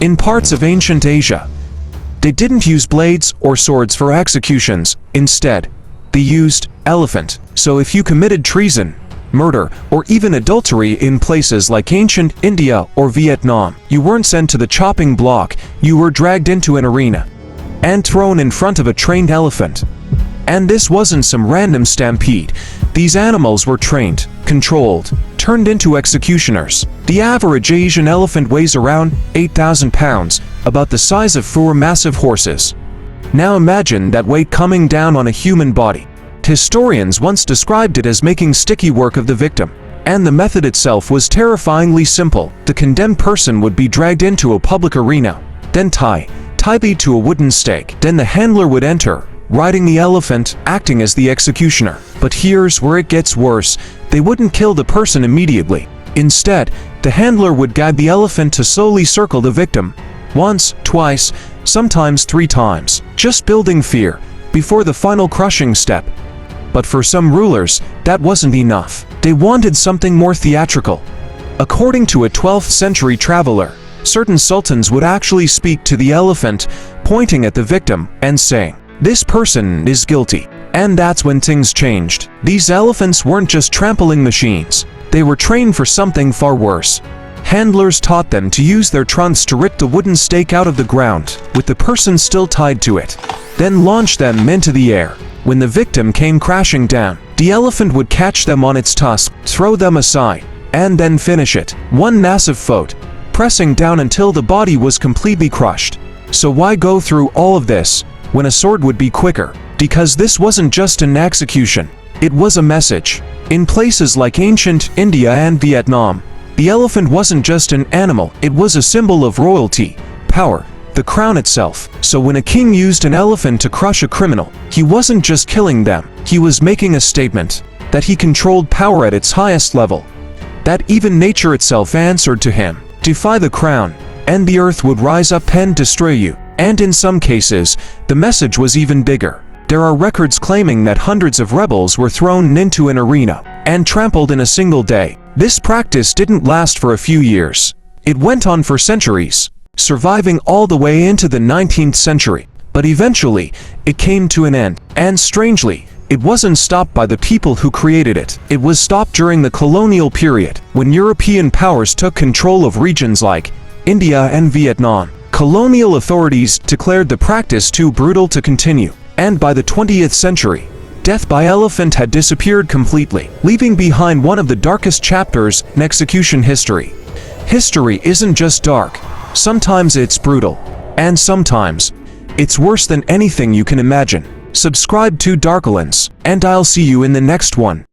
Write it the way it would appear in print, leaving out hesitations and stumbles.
In parts of ancient Asia, they didn't use blades or swords for executions. Instead, they used elephant. So if you committed treason, murder, or even adultery in places like ancient India or Vietnam, you weren't sent to the chopping block, you were dragged into an arena and thrown in front of a trained elephant. And this wasn't some random stampede. These animals were trained, controlled, turned into executioners. The average Asian elephant weighs around 8,000 pounds, about the size of 4 massive horses. Now imagine that weight coming down on a human body. Historians once described it as making sticky work of the victim. And the method itself was terrifyingly simple. The condemned person would be dragged into a public arena, then tied to a wooden stake. Then the handler would enter, riding the elephant, acting as the executioner. But here's where it gets worse. They wouldn't kill the person immediately. Instead, the handler would guide the elephant to slowly circle the victim. Once, twice, sometimes 3 times. Just building fear before the final crushing step. But for some rulers, that wasn't enough. They wanted something more theatrical. According to a 12th century traveler, certain sultans would actually speak to the elephant, pointing at the victim and saying, "This person is guilty." And that's when things changed. These elephants weren't just trampling machines. They were trained for something far worse. Handlers taught them to use their trunks to rip the wooden stake out of the ground, with the person still tied to it, then launch them into the air. When the victim came crashing down, the elephant would catch them on its tusk, throw them aside, and then finish it. One massive foot, pressing down until the body was completely crushed. So why go through all of this when a sword would be quicker? Because this wasn't just an execution, it was a message. In places like ancient India and Vietnam, the elephant wasn't just an animal, it was a symbol of royalty, power, the crown itself. So when a king used an elephant to crush a criminal, he wasn't just killing them, he was making a statement that he controlled power at its highest level, that even nature itself answered to him. Defy the crown, and the earth would rise up and destroy you. And in some cases, the message was even bigger. There are records claiming that hundreds of rebels were thrown into an arena and trampled in a single day. This practice didn't last for a few years. It went on for centuries, surviving all the way into the 19th century. But eventually, it came to an end. And strangely, it wasn't stopped by the people who created it. It was stopped during the colonial period, when European powers took control of regions like India and Vietnam. Colonial authorities declared the practice too brutal to continue. And by the 20th century, death by elephant had disappeared completely, leaving behind one of the darkest chapters in execution history. History isn't just dark. Sometimes it's brutal. And sometimes, it's worse than anything you can imagine. Subscribe to Darklands, and I'll see you in the next one.